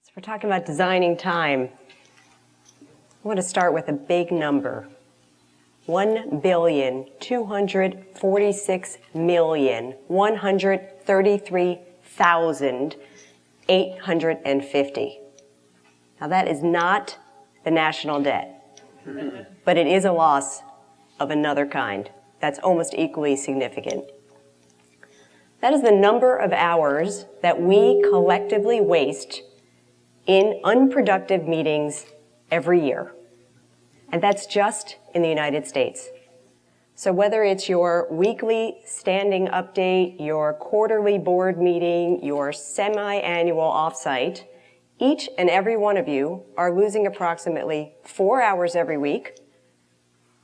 So we're talking about designing time. I want to start with a big number. 1,246,133,850. Now that is not the national debt, but it is a loss of another kind that's almost equally significant. That is the number of hours that we collectively waste in unproductive meetings every year. And that's just in the United States. So whether it's your weekly standing update, your quarterly board meeting, your semi-annual offsite, each and every one of you are losing approximately 4 hours every week,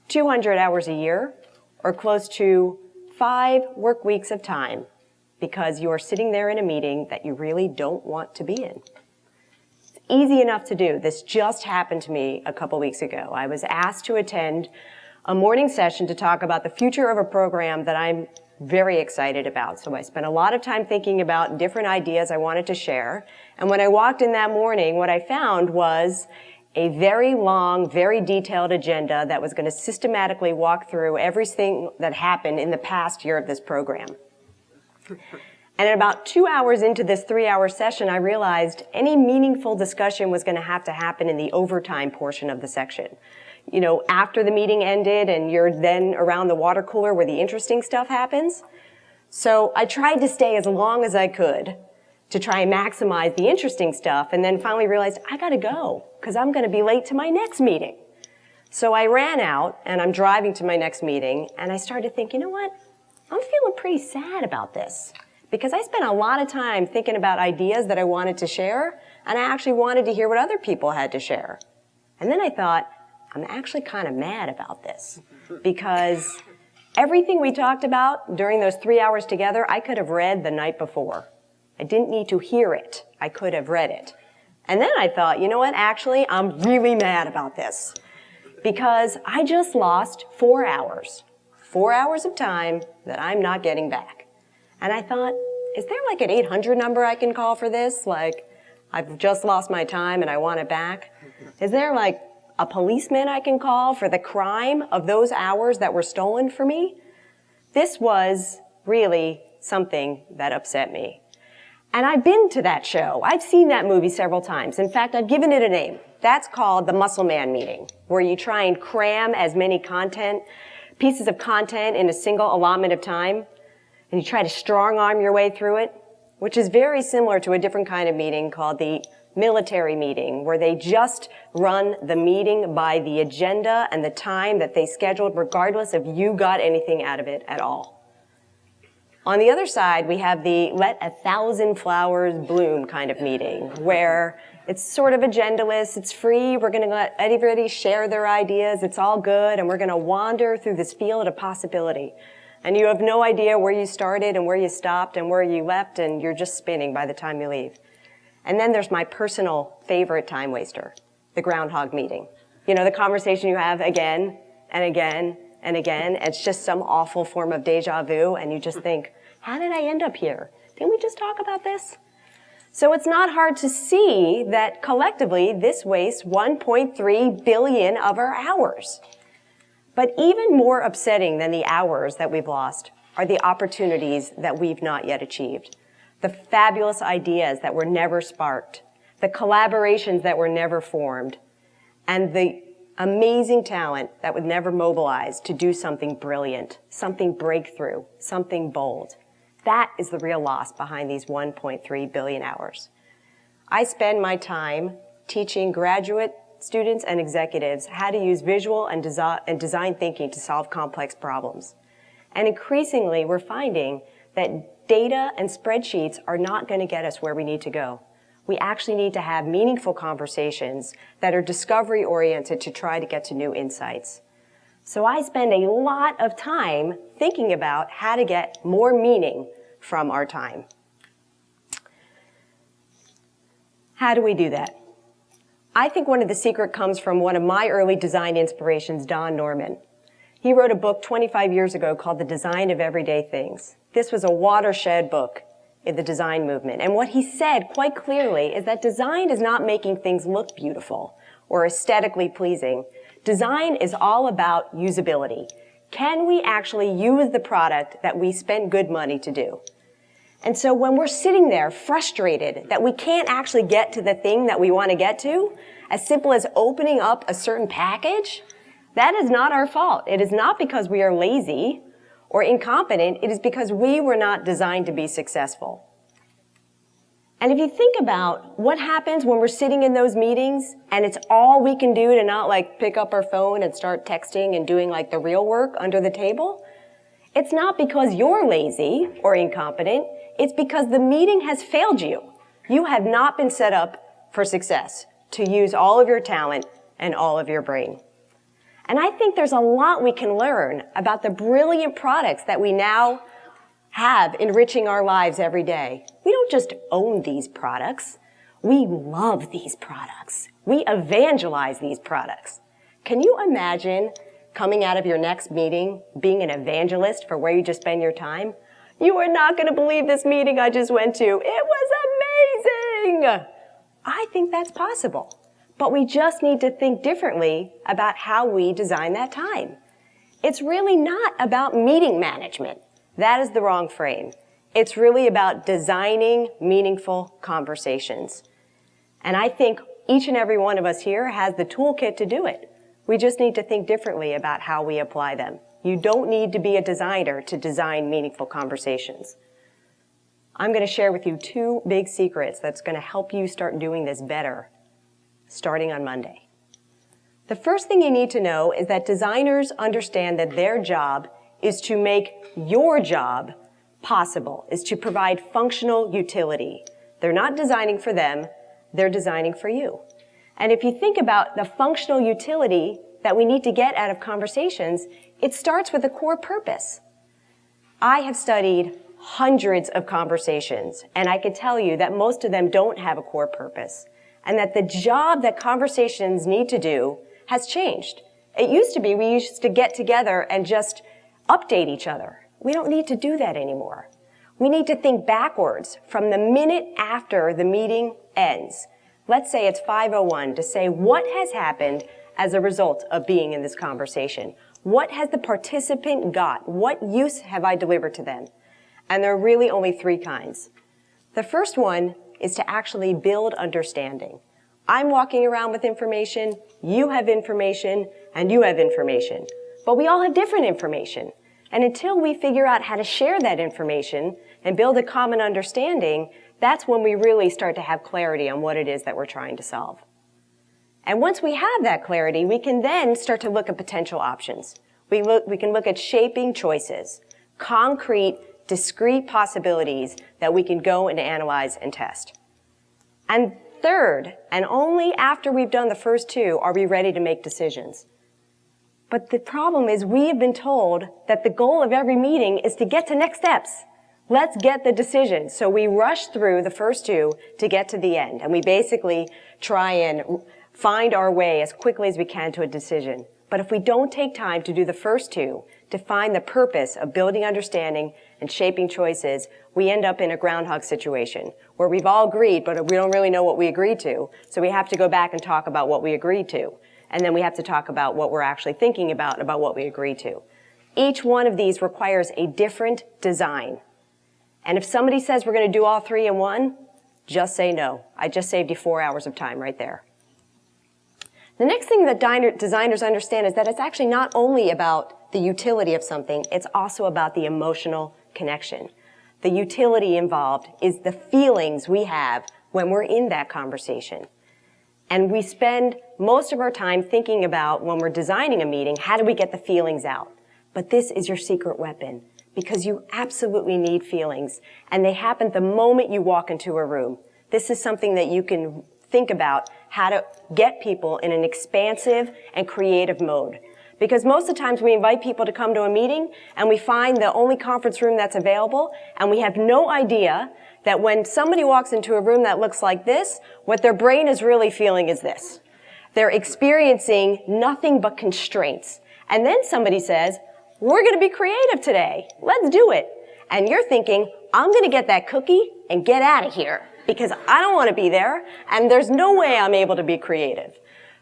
200 hours a year, or close to 5 work weeks of time because you are sitting there in a meeting that you really don't want to be in. It's easy enough to do. This just happened to me a couple weeks ago. I was asked to attend a morning session to talk about the future of a program that I'm very excited about. So I spent a lot of time thinking about different ideas I wanted to share. And when I walked in that morning, what I found was a very long, very detailed agenda that was going to systematically walk through everything that happened in the past year of this program. And about 2 hours into this 3-hour session, I realized any meaningful discussion was going to happen in the overtime portion of the section. You know, after the meeting ended and you're then around the water cooler where the interesting stuff happens. So I tried to stay as long as I could to try and maximize the interesting stuff, and then finally realized I gotta go because I'm gonna be late to my next meeting. So I ran out and I'm driving to my next meeting and I started to think, you know what? I'm feeling pretty sad about this because I spent a lot of time thinking about ideas that I wanted to share, and I actually wanted to hear what other people had to share. And then I thought, I'm actually kind of mad about this because everything we talked about during those 3 hours together, I could have read the night before. I didn't need to hear it. I could have read it. And then I thought, you know what, actually, I'm really mad about this because I just lost 4 hours. 4 hours of time that I'm not getting back. And I thought, is there like an 800 number I can call for this? Like, I've just lost my time and I want it back. Is there like a policeman I can call for the crime of those hours that were stolen from me? This was really something that upset me. And I've been to that show. I've seen that movie several times. In fact, I've given it a name. That's called the Muscle Man Meeting, where you try and cram as many pieces of content in a single allotment of time, and you try to strong arm your way through it, which is very similar to a different kind of meeting called the military meeting, where they just run the meeting by the agenda and the time that they scheduled, regardless if you got anything out of it at all. On the other side, we have the let 1,000 flowers bloom kind of meeting, where it's sort of agendaless, it's free, we're going to let everybody share their ideas, it's all good, and we're going to wander through this field of possibility. And you have no idea where you started and where you stopped and where you left, and you're just spinning by the time you leave. And then there's my personal favorite time waster, the groundhog meeting. You know, the conversation you have again and again and again. It's just some awful form of deja vu, and you just think, how did I end up here? Didn't we just talk about this? So it's not hard to see that collectively this wastes 1.3 billion of our hours. But even more upsetting than the hours that we've lost are the opportunities that we've not yet achieved. The fabulous ideas that were never sparked, the collaborations that were never formed, and the amazing talent that would never mobilize to do something brilliant, something breakthrough, something bold. That is the real loss behind these 1.3 billion hours. I spend my time teaching graduate students and executives how to use visual and design thinking to solve complex problems. And increasingly, we're finding that data and spreadsheets are not going to get us where we need to go. We actually need to have meaningful conversations that are discovery-oriented to try to get to new insights. So I spend a lot of time thinking about how to get more meaning from our time. How do we do that? I think one of the secret comes from one of my early design inspirations, Don Norman. He wrote a book 25 years ago called The Design of Everyday Things. This was a watershed book in the design movement. And what he said quite clearly is that design is not making things look beautiful or aesthetically pleasing. Design is all about usability. Can we actually use the product that we spent good money to do? And so when we're sitting there frustrated that we can't actually get to the thing that we want to get to, as simple as opening up a certain package, that is not our fault. It is not because we are lazy or incompetent. It is because we were not designed to be successful. And if you think about what happens when we're sitting in those meetings and it's all we can do to not like pick up our phone and start texting and doing like the real work under the table, it's not because you're lazy or incompetent. It's because the meeting has failed you. You have not been set up for success to use all of your talent and all of your brain. And I think there's a lot we can learn about the brilliant products that we now have enriching our lives every day. We don't just own these products. We love these products. We evangelize these products. Can you imagine coming out of your next meeting being an evangelist for where you just spend your time? You are not going to believe this meeting I just went to. It was amazing. I think that's possible. But we just need to think differently about how we design that time. It's really not about meeting management. That is the wrong frame. It's really about designing meaningful conversations. And I think each and every one of us here has the toolkit to do it. We just need to think differently about how we apply them. You don't need to be a designer to design meaningful conversations. I'm going to share with you 2 big secrets that's going to help you start doing this better, starting on Monday. The first thing you need to know is that designers understand that their job is to make your job possible, is to provide functional utility. They're not designing for them, they're designing for you. And if you think about the functional utility that we need to get out of conversations, it starts with a core purpose. I have studied hundreds of conversations, and I can tell you that most of them don't have a core purpose, and that the job that conversations need to do has changed. It used to be we used to get together and just update each other. We don't need to do that anymore. We need to think backwards from the minute after the meeting ends. Let's say it's 5:01 to say what has happened as a result of being in this conversation. What has the participant got? What use have I delivered to them? And there are really only 3 kinds. The first one is to actually build understanding. I'm walking around with information, you have information, and you have information. But we all have different information. And until we figure out how to share that information and build a common understanding, that's when we really start to have clarity on what it is that we're trying to solve. And once we have that clarity, we can then start to look at potential options. We can look at shaping choices, concrete, discrete possibilities that we can go and analyze and test. And third, and only after we've done the first 2, are we ready to make decisions. But the problem is we have been told that the goal of every meeting is to get to next steps. Let's get the decision. So we rush through the first 2 to get to the end. And we basically try and find our way as quickly as we can to a decision. But if we don't take time to do the first 2, to find the purpose of building understanding and shaping choices, we end up in a groundhog situation where we've all agreed, but we don't really know what we agreed to. So we have to go back and talk about what we agreed to. And then we have to talk about what we're actually thinking about what we agreed to. Each one of these requires a different design. And if somebody says we're going to do all 3 in one, just say no. I just saved you 4 hours of time right there. The next thing that designers understand is that it's actually not only about the utility of something, it's also about the emotional connection. The utility involved is the feelings we have when we're in that conversation. And we spend most of our time thinking about, when we're designing a meeting, how do we get the feelings out? But this is your secret weapon, because you absolutely need feelings. And they happen the moment you walk into a room. This is something that you can think about, how to get people in an expansive and creative mode. Because most of the times we invite people to come to a meeting and we find the only conference room that's available, and we have no idea that when somebody walks into a room that looks like this, what their brain is really feeling is this. They're experiencing nothing but constraints. And then somebody says, we're going to be creative today. Let's do it. And you're thinking, I'm going to get that cookie and get out of here because I don't want to be there and there's no way I'm able to be creative.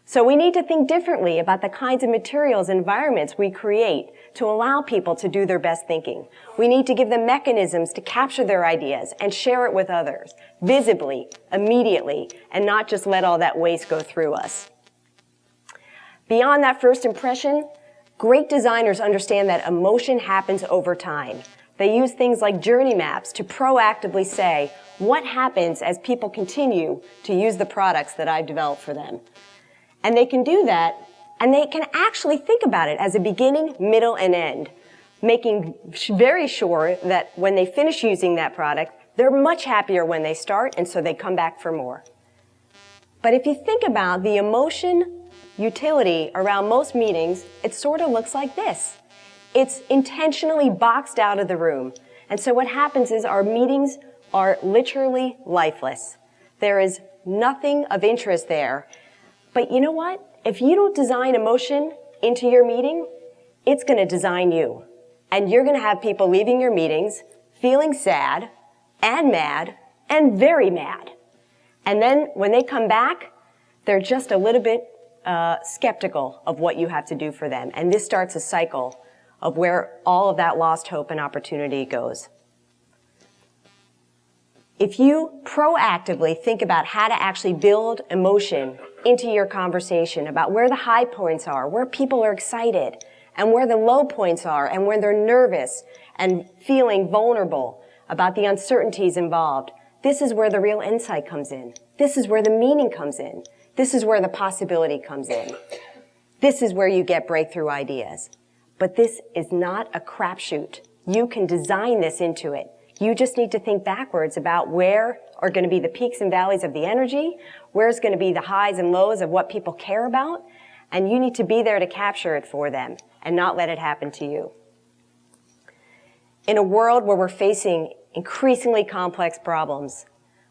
So we need to think differently about the kinds of materials and environments we create to allow people to do their best thinking. We need to give them mechanisms to capture their ideas and share it with others, visibly, immediately, and not just let all that waste go through us. Beyond that first impression, great designers understand that emotion happens over time. They use things like journey maps to proactively say what happens as people continue to use the products that I've developed for them. And they can do that, and they can actually think about it as a beginning, middle, and end, making very sure that when they finish using that product, they're much happier when they start, and so they come back for more. But if you think about the emotion utility around most meetings, it sort of looks like this. It's intentionally boxed out of the room. And so what happens is our meetings are literally lifeless. There is nothing of interest there. But you know what? If you don't design emotion into your meeting, it's going to design you. And you're going to have people leaving your meetings feeling sad and mad and very mad. And then when they come back, they're just a little bit skeptical of what you have to do for them. And this starts a cycle of where all of that lost hope and opportunity goes. If you proactively think about how to actually build emotion into your conversation about where the high points are, where people are excited, and where the low points are, and where they're nervous and feeling vulnerable about the uncertainties involved, this is where the real insight comes in. This is where the meaning comes in. This is where the possibility comes in. This is where you get breakthrough ideas. But this is not a crapshoot. You can design this into it. You just need to think backwards about where are going to be the peaks and valleys of the energy, where's going to be the highs and lows of what people care about, and you need to be there to capture it for them and not let it happen to you. In a world where we're facing increasingly complex problems,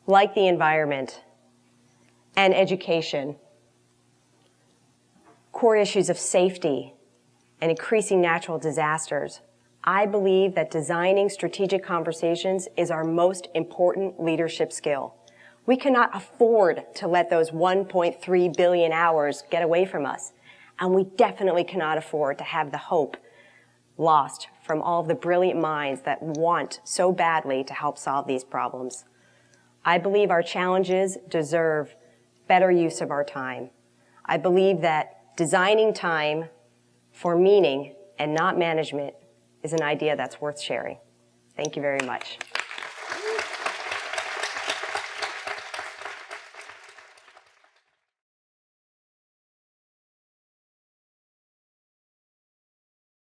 like the environment and education, core issues of safety, and increasing natural disasters, I believe that designing strategic conversations is our most important leadership skill. We cannot afford to let those 1.3 billion hours get away from us. And we definitely cannot afford to have the hope lost from all of the brilliant minds that want so badly to help solve these problems. I believe our challenges deserve better use of our time. I believe that designing time for meaning and not management is an idea that's worth sharing. Thank you very much.